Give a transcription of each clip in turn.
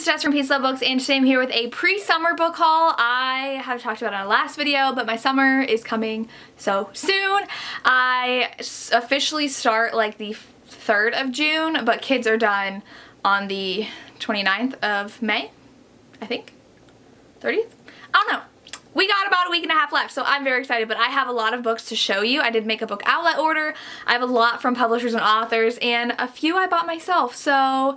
it's Jess from Peace Love Books, and today I'm here with a pre-summer book haul. I have talked about it in a last video, but my summer is coming so soon. I officially start like the 3rd of June, but kids are done on the 29th of May, I think. 30th? I don't know. We got about a week and a half left, so I'm very excited, but I have a lot of books to show you. I did make a book outlet order. I have a lot from publishers and authors, and a few I bought myself, so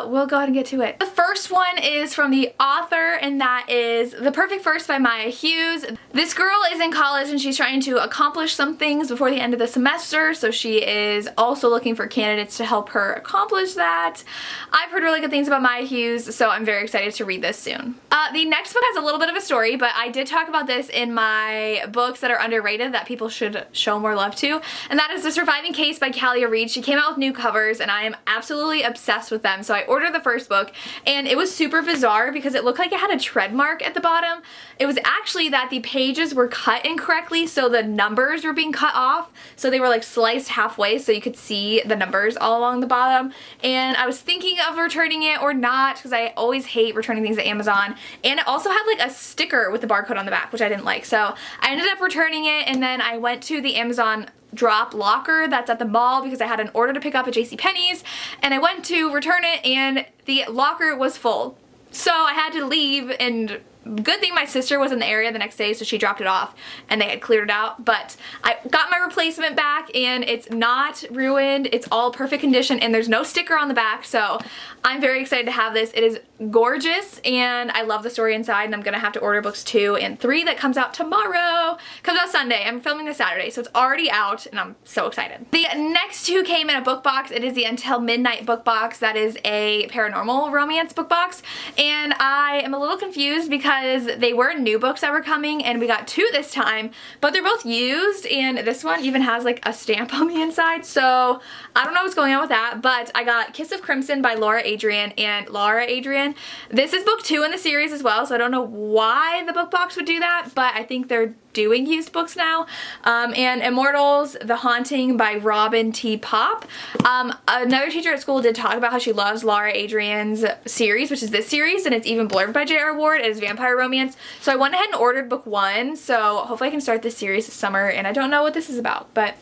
we'll go ahead and get to it. The first one is from the author, and that is The Perfect First by Maya Hughes. This girl is in college and she's trying to accomplish some things before the end of the semester, so she is also looking for candidates to help her accomplish that. I've heard really good things about Maya Hughes, so I'm very excited to read this soon. The next book has a little bit of a story, but I did talk about this in my books that are underrated that people should show more love to, and that is The Surviving Case by Kalia Reed. She came out with new covers and I am absolutely obsessed with them. So I ordered the first book and it was super bizarre because it looked like it had a tread mark at the bottom. It was actually that the pages were cut incorrectly, so the numbers were being cut off, so they were like sliced halfway so you could see the numbers all along the bottom. And I was thinking of returning it or not because I always hate returning things at Amazon, and it also had like a sticker with the barcode on the back, which I didn't like, so I ended up returning it. And then I went to the Amazon drop locker that's at the mall because I had an order to pick up at JCPenney's, and I went to return it and the locker was full. So I had to leave, and good thing my sister was in the area the next day, so she dropped it off and they had cleared it out. But I got my replacement back and it's not ruined. It's all perfect condition and there's no sticker on the back, so I'm very excited to have this. It is gorgeous and I love the story inside, and I'm gonna have to order books 2 and 3 that comes out tomorrow. Comes out Sunday. I'm filming this Saturday, so it's already out and I'm so excited. The next 2 came in a book box. It is the Until Midnight book box. That is a paranormal romance book box, and I am a little confused because they were new books that were coming and we got 2 this time, but they're both used, and this one even has like a stamp on the inside, so I don't know what's going on with that. But I got Kiss of Crimson by Laura Adrian, and Laura Adrian, this is book 2 in the series as well, so I don't know why the book box would do that, but I think they're doing used books now. And Immortals, The Haunting by Robin T. Pop. Another teacher at school did talk about how she loves Laura Adrian's series, which is this series, and it's even blurbed by J.R. Ward. It is vampire romance. So I went ahead and ordered book 1, so hopefully I can start this series this summer, and I don't know what this is about, but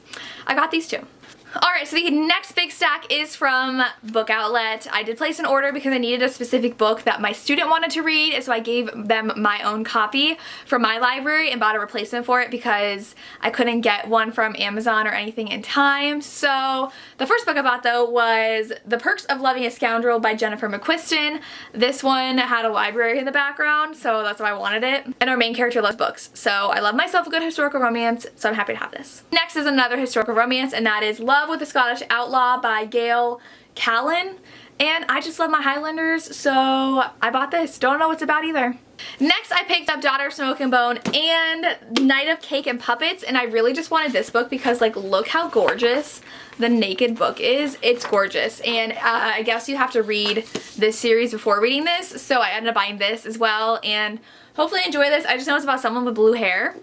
I got these 2. Alright, so the next big stack is from Book Outlet. I did place an order because I needed a specific book that my student wanted to read, so I gave them my own copy from my library and bought a replacement for it because I couldn't get one from Amazon or anything in time. So the first book I bought though was The Perks of Loving a Scoundrel by Jennifer McQuiston. This one had a library in the background, so that's why I wanted it. And our main character loves books, so I love myself a good historical romance, so I'm happy to have this. Next is another historical romance, and that is Love with a Scottish Outlaw by Gail Callan, and I just love my Highlanders, so I bought this. Don't know what it's about either. Next, I picked up Daughter of Smoke and Bone and Night of Cake and Puppets, and I really just wanted this book because, like, look how gorgeous the naked book is. It's gorgeous, and I guess you have to read this series before reading this, so I ended up buying this as well, and hopefully enjoy this. I just know it's about someone with blue hair,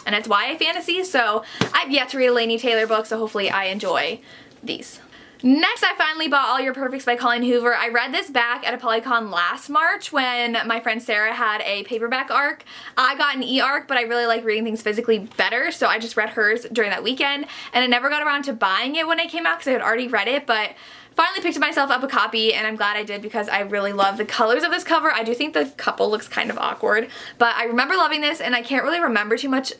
and it's YA fantasy, so I've yet to read a Laini Taylor book, so hopefully I enjoy these. Next, I finally bought All Your Perfects by Colleen Hoover. I read this back at a Polycon last March when my friend Sarah had a paperback arc. I got an e-arc, but I really like reading things physically better, so I just read hers during that weekend, and I never got around to buying it when it came out because I had already read it, but finally picked myself up a copy, and I'm glad I did because I really love the colors of this cover. I do think the couple looks kind of awkward, but I remember loving this, and I can't really remember too much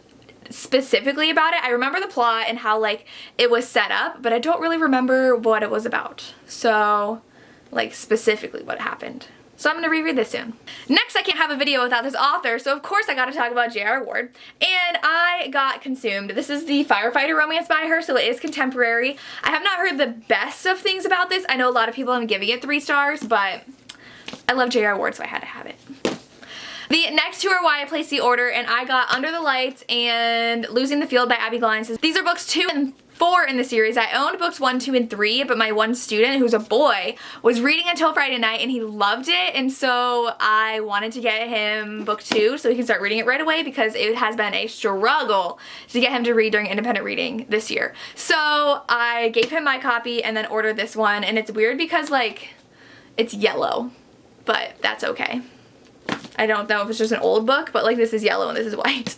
specifically about it. I remember the plot and how like it was set up, but I don't really remember what it was about. So like specifically what happened. So I'm gonna reread this soon. Next, I can't have a video without this author, so of course I gotta talk about J.R. Ward. And I got consumed. This is the Firefighter romance by her, so it is contemporary. I have not heard the best of things about this. I know a lot of people have been giving it 3 stars, but I love J.R. Ward, so I had to have it. The next 2 are why I placed the order, and I got Under the Lights and Losing the Field by Abby Glines. These are books 2 and 4 in the series. I owned books 1, 2, and 3, but my one student, who's a boy, was reading Until Friday Night, and he loved it, and so I wanted to get him book 2 so he can start reading it right away because it has been a struggle to get him to read during independent reading this year. So I gave him my copy and then ordered this one, and it's weird because, like, it's yellow. but that's okay. I don't know if it's just an old book, but like this is yellow and this is white.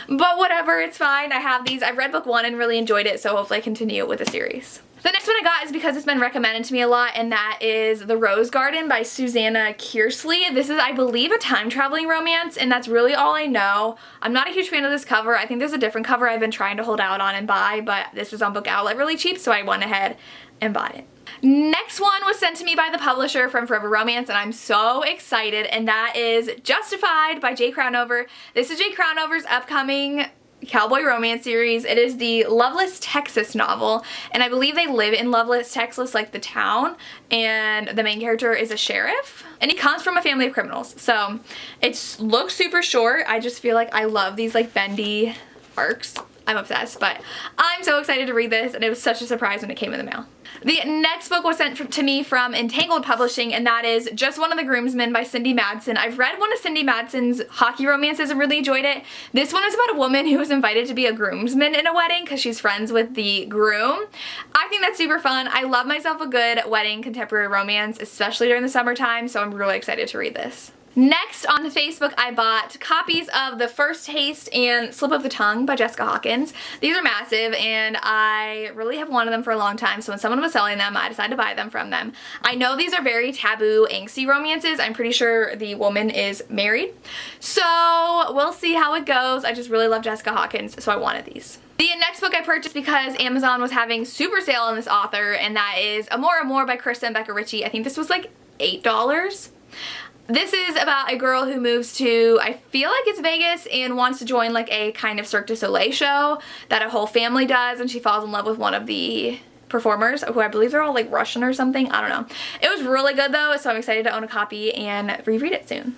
But whatever, it's fine. I have these. I've read book 1 and really enjoyed it, so hopefully I continue with the series. The next one I got is because it's been recommended to me a lot, and that is The Rose Garden by Susanna Kearsley. This is, I believe, a time-traveling romance, and that's really all I know. I'm not a huge fan of this cover. I think there's a different cover I've been trying to hold out on and buy, but this was on Book Outlet really cheap, so I went ahead and bought it. Next one was sent to me by the publisher from Forever Romance, and I'm so excited, and that is Justified by Jay Crownover. This is Jay Crownover's upcoming cowboy romance series. It is the Loveless, Texas novel, and I believe they live in Loveless, Texas, like the town, and the main character is a sheriff, and he comes from a family of criminals. So it looks super short. I just feel like I love these like bendy arcs. I'm obsessed, but I'm so excited to read this, and it was such a surprise when it came in the mail. The next book was sent to me from Entangled Publishing, and that is Just One of the Groomsmen by Cindy Madsen. I've read one of Cindy Madsen's hockey romances and really enjoyed it. This one is about a woman who was invited to be a groomsman in a wedding because she's friends with the groom. I think that's super fun. I love myself a good wedding contemporary romance, especially during the summertime, so I'm really excited to read this. Next, on Facebook, I bought copies of The First Taste and Slip of the Tongue by Jessica Hawkins. These are massive, and I really have wanted them for a long time, so when someone was selling them, I decided to buy them from them. I know these are very taboo, angsty romances. I'm pretty sure the woman is married, so we'll see how it goes. I just really love Jessica Hawkins, so I wanted these. The next book I purchased because Amazon was having super sale on this author, and that is Amour by Krista and Becca Ritchie. I think this was like $8. This is about a girl who moves to, I feel like it's Vegas, and wants to join like a kind of Cirque du Soleil show that a whole family does, and she falls in love with one of the performers, who I believe they're all like Russian or something. I don't know. It was really good though, so I'm excited to own a copy and reread it soon.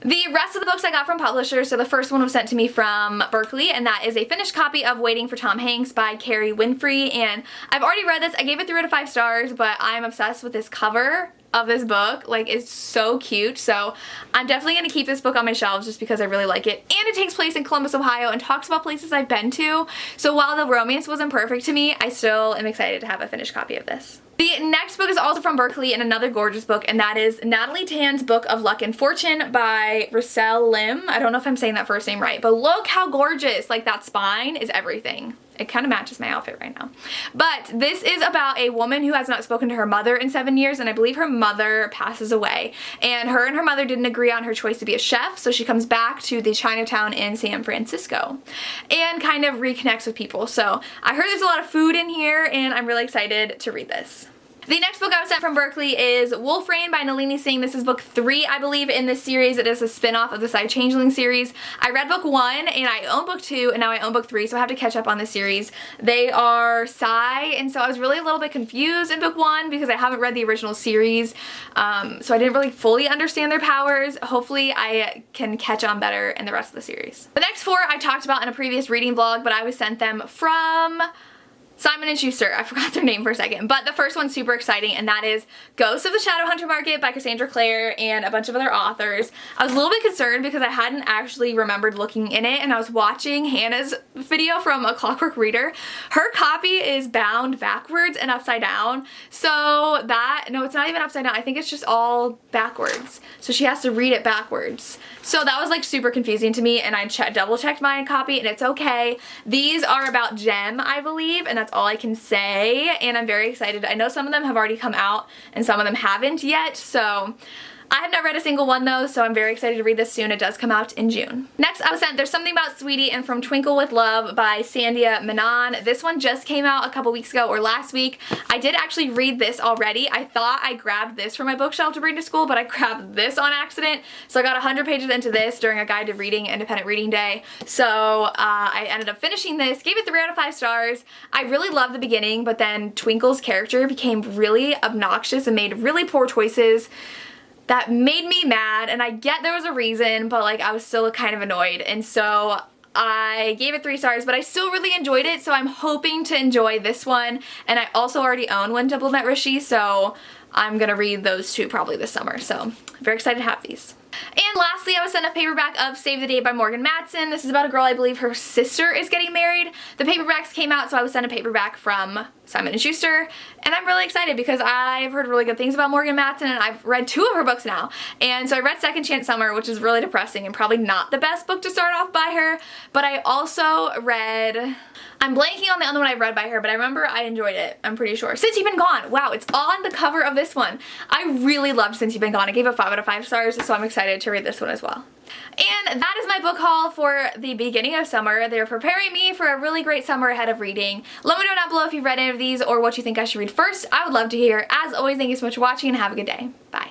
The rest of the books I got from publishers, so the first one was sent to me from Berkeley, and that is a finished copy of Waiting for Tom Hanks by Carrie Winfrey, and I've already read this. I gave it 3 out of 5 stars, but I'm obsessed with this cover of this book. Like, it's so cute, so I'm definitely going to keep this book on my shelves just because I really like it. And it takes place in Columbus, Ohio, and talks about places I've been to, so while the romance wasn't perfect to me, I still am excited to have a finished copy of this. The next book is also from Berkeley and another gorgeous book, and that is Natalie Tan's Book of Luck and Fortune by Russell Lim. I don't know if I'm saying that first name right, but look how gorgeous. Like, that spine is everything. It kind of matches my outfit right now. But this is about a woman who has not spoken to her mother in 7 years, and I believe her mother passes away. And her mother didn't agree on her choice to be a chef, so she comes back to the Chinatown in San Francisco and kind of reconnects with people. So I heard there's a lot of food in here, and I'm really excited to read this. The next book I was sent from Berkeley is Wolf Rain by Nalini Singh. This is book 3, I believe, in this series. It is a spin-off of the Side Changeling series. I read book 1, and I own book 2, and now I own book 3, so I have to catch up on this series. They are Psy, and so I was really a little bit confused in book 1 because I haven't read the original series, so I didn't really fully understand their powers. Hopefully I can catch on better in the rest of the series. The next 4 I talked about in a previous reading vlog, but I was sent them from Simon & Schuster. I forgot their name for a second, but the first one's super exciting, and that is Ghosts of the Shadowhunter Market by Cassandra Clare and a bunch of other authors. I was a little bit concerned because I hadn't actually remembered looking in it, and I was watching Hannah's video from A Clockwork Reader. Her copy is bound backwards and upside down, so that, no, it's not even upside down. I think it's just all backwards, so she has to read it backwards. So that was like super confusing to me, and I double checked my copy, and it's okay. These are about Jem, I believe, and that's all I can say, and I'm very excited. I know some of them have already come out and some of them haven't yet, so I have not read a single one though, so I'm very excited to read this soon. It does come out in June. Next I was sent There's Something About Sweetie and From Twinkle with Love by Sandia Menon. This one just came out a couple weeks ago or last week. I did actually read this already. I thought I grabbed this from my bookshelf to bring to school, but I grabbed this on accident. So I got 100 pages into this during a guide to reading independent reading day. So I ended up finishing this, gave it 3 out of 5 stars. I really loved the beginning, but then Twinkle's character became really obnoxious and made really poor choices that made me mad, and I get there was a reason, but like I was still kind of annoyed, and so I gave it 3 stars, but I still really enjoyed it, so I'm hoping to enjoy this one. And I also already own When Double Met Rishi, so I'm gonna read those 2 probably this summer, so very excited to have these. And lastly, I was sent a paperback of Save the Date by Morgan Matson. This is about a girl, I believe her sister is getting married. The paperbacks came out, so I was sent a paperback from Simon & Schuster, and I'm really excited because I've heard really good things about Morgan Matson, and I've read 2 of her books now. And so I read Second Chance Summer, which is really depressing and probably not the best book to start off by her, but I also read, I'm blanking on the other one I read by her, but I remember I enjoyed it, I'm pretty sure. Since You've Been Gone. Wow, it's on the cover of this one. I really loved Since You've Been Gone. I gave it 5 out of 5 stars, so I'm excited to read this one as well. And that is my book haul for the beginning of summer. They're preparing me for a really great summer ahead of reading. Let me know down below if you've read any of these or what you think I should read first. I would love to hear. As always, thank you so much for watching and have a good day. Bye.